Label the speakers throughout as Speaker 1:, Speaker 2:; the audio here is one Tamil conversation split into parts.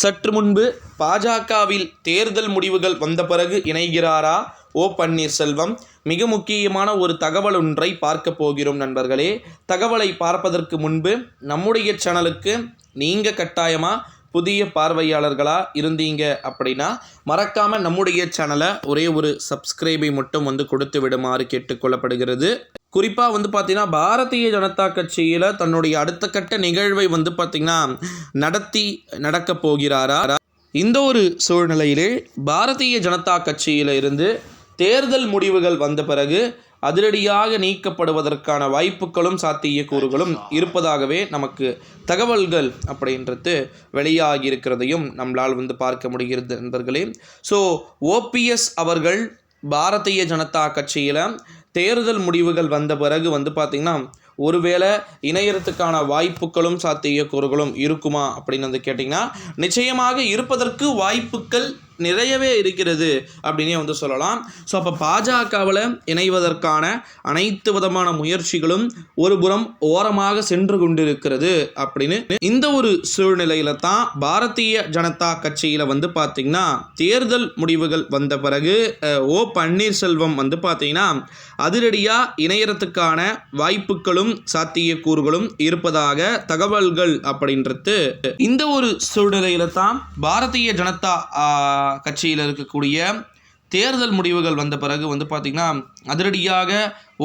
Speaker 1: சற்று முன்பு பாஜகவில் தேர்தல் முடிவுகள் வந்த பிறகு இணைகிறாரா ஓ பன்னீர்செல்வம்? மிக முக்கியமான ஒரு தகவல் ஒன்றை பார்க்க போகிறோம் நண்பர்களே. தகவலை பார்ப்பதற்கு முன்பு நம்முடைய சேனலுக்கு நீங்கள் கட்டாயமாக புதிய பார்வையாளர்களாக இருந்தீங்க அப்படின்னா மறக்காமல் நம்முடைய சேனலை ஒரே ஒரு சப்ஸ்கிரைபை மட்டும் கொடுத்து விடுமாறு கேட்டுக்கொள்ளப்படுகிறது. குறிப்பாக பார்த்தீங்கன்னா பாரதிய ஜனதா கட்சியில் தன்னுடைய அடுத்த கட்ட நிகழ்வை பார்த்தீங்கன்னா நடக்க போகிறாரா? இந்த ஒரு சூழ்நிலையிலே பாரதிய ஜனதா கட்சியில் இருந்து தேர்தல் முடிவுகள் வந்த பிறகு அதிரடியாக நீக்கப்படுவதற்கான வாய்ப்புகளும் சாத்தியக்கூறுகளும் இருப்பதாகவே நமக்கு தகவல்கள் அப்படின்றது வெளியாகி இருக்கிறதையும் நம்மளால் பார்க்க முடிகிறது நண்பர்களே. ஸோ ஓபிஎஸ் அவர்கள் பாரதிய ஜனதா கட்சியில் தேர்தல் முடிவுகள் வந்த பிறகு பார்த்திங்கன்னா ஒருவேளை இணையறதுக்கான வாய்ப்புகளும் சாத்தியக்கூறுகளும் இருக்குமா அப்படின்னு கேட்டிங்கன்னா நிச்சயமாக இருப்பதற்கு வாய்ப்புகள் நிறையவே இருக்கிறது அப்படின்னே சொல்லலாம். ஸோ அப்போ பாஜகவில் இணைவதற்கான அனைத்து விதமான முயற்சிகளும் ஒரு புறம் ஓரமாக சென்று கொண்டிருக்கிறது அப்படின்னு இந்த ஒரு சூழ்நிலையில தான் பாரதிய ஜனதா கட்சியில் பார்த்திங்கன்னா தேர்தல் முடிவுகள் வந்த பிறகு ஓ பன்னீர்செல்வம் பார்த்திங்கன்னா அதிரடியாக இணையறதுக்கான வாய்ப்புகளும் சாத்தியக்கூறுகளும் இருப்பதாக தகவல்கள் அப்படின்றது இந்த ஒரு சூழ்நிலையில தான் பாரதிய ஜனதா கட்சியில் இருக்கக்கூடிய தேர்தல் முடிவுகள் வந்த பிறகு பார்த்திங்கன்னா அதிரடியாக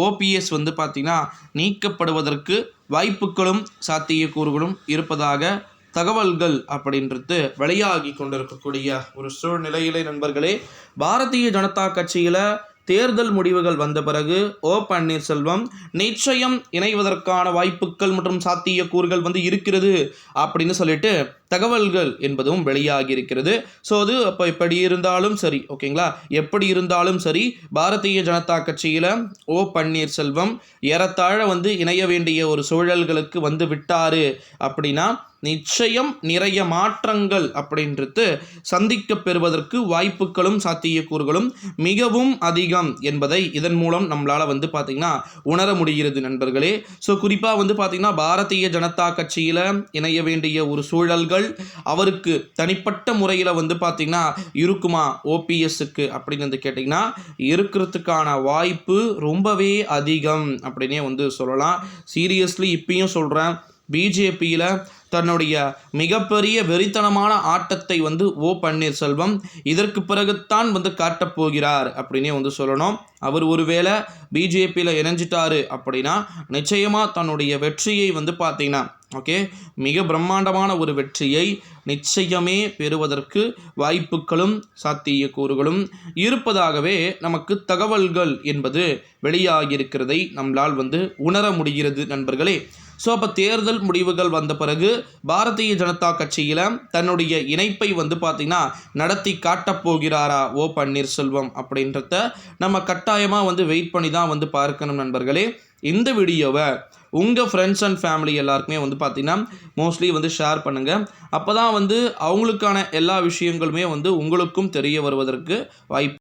Speaker 1: ஓபிஎஸ் பார்த்திங்கன்னா நீக்கப்படுவதற்கு வாய்ப்புகளும் சாத்தியக்கூறுகளும் இருப்பதாக தகவல்கள் அப்படின்றது வெளியாகி கொண்டிருக்கக்கூடிய ஒரு சூழ்நிலையிலே நண்பர்களே, பாரதிய ஜனதா கட்சியில் தேர்தல் முடிவுகள் வந்த பிறகு ஓ பன்னீர்செல்வம் நிச்சயம் இணைவதற்கான வாய்ப்புகள் மற்றும் சாத்தியக்கூறுகள் இருக்கிறது அப்படின்னு சொல்லிட்டு தகவல்கள் என்பதும் வெளியாகி இருக்கிறது. ஸோ அது அப்போ எப்படி இருந்தாலும் சரி, ஓகேங்களா, எப்படி இருந்தாலும் சரி பாரதிய ஜனதா கட்சியில் ஓ பன்னீர்செல்வம் ஏறத்தாழ இணைய வேண்டிய ஒரு சூழல்களுக்கு விட்டாரு அப்படின்னா நிச்சயம் நிறைய மாற்றங்கள் அப்படின்றது சந்திக்க பெறுவதற்கு வாய்ப்புகளும் சாத்தியக்கூறுகளும் மிகவும் அதிகம் என்பதை இதன் மூலம் நம்மளால் பார்த்திங்கன்னா உணர முடிகிறது நண்பர்களே. ஸோ குறிப்பாக பார்த்திங்கன்னா பாரதிய ஜனதா கட்சியில் இணைய வேண்டிய ஒரு சூழல்கள் அவருக்கு தனிப்பட்ட முறையில் பார்த்திங்கன்னா இருக்குமா ஓபிஎஸ்க்கு அப்படின்னு கேட்டிங்கன்னா இருக்கிறதுக்கான வாய்ப்பு ரொம்பவே அதிகம் அப்படின்னே சொல்லலாம். சீரியஸ்லி இப்பயும் சொல்கிறேன், பிஜேபியில் தன்னுடைய மிகப்பெரிய வெறித்தனமான ஆட்டத்தை ஓ பன்னீர்செல்வம் இதற்கு பிறகுத்தான் காட்டப் போகிறார் அப்படின்னே சொல்லணும். அவர் ஒருவேளை பிஜேபியில் இணைஞ்சிட்டாரு அப்படின்னா நிச்சயமாக தன்னுடைய வெற்றியை பார்த்தீங்கன்னா ஓகே மிக பிரம்மாண்டமான ஒரு வெற்றியை நிச்சயமே பெறுவதற்கு வாய்ப்புகளும் சாத்தியக்கூறுகளும் இருப்பதாகவே நமக்கு தகவல்கள் என்பது வெளியாகியிருக்கிறதை நம்மளால் உணர முடிகிறது நண்பர்களே. ஸோ அப்போ தேர்தல் முடிவுகள் வந்த பிறகு பாரதிய ஜனதா கட்சியில் தன்னுடைய இணைப்பை பார்த்திங்கன்னா நடத்தி காட்டப் போகிறாரா ஓ பன்னீர்செல்வம் அப்படின்றத நம்ம கட்டாயமாக வெயிட் பண்ணி தான் பார்க்கணும் நண்பர்களே. இந்த வீடியோவை உங்கள் ஃப்ரெண்ட்ஸ் அண்ட் ஃபேமிலி எல்லாருக்குமே பார்த்திங்கன்னா மோஸ்ட்லி ஷேர் பண்ணுங்கள். அப்போ தான் அவங்களுக்கான எல்லா விஷயங்களுமே உங்களுக்கும் தெரிய வருவதற்கு வாய்ப்பு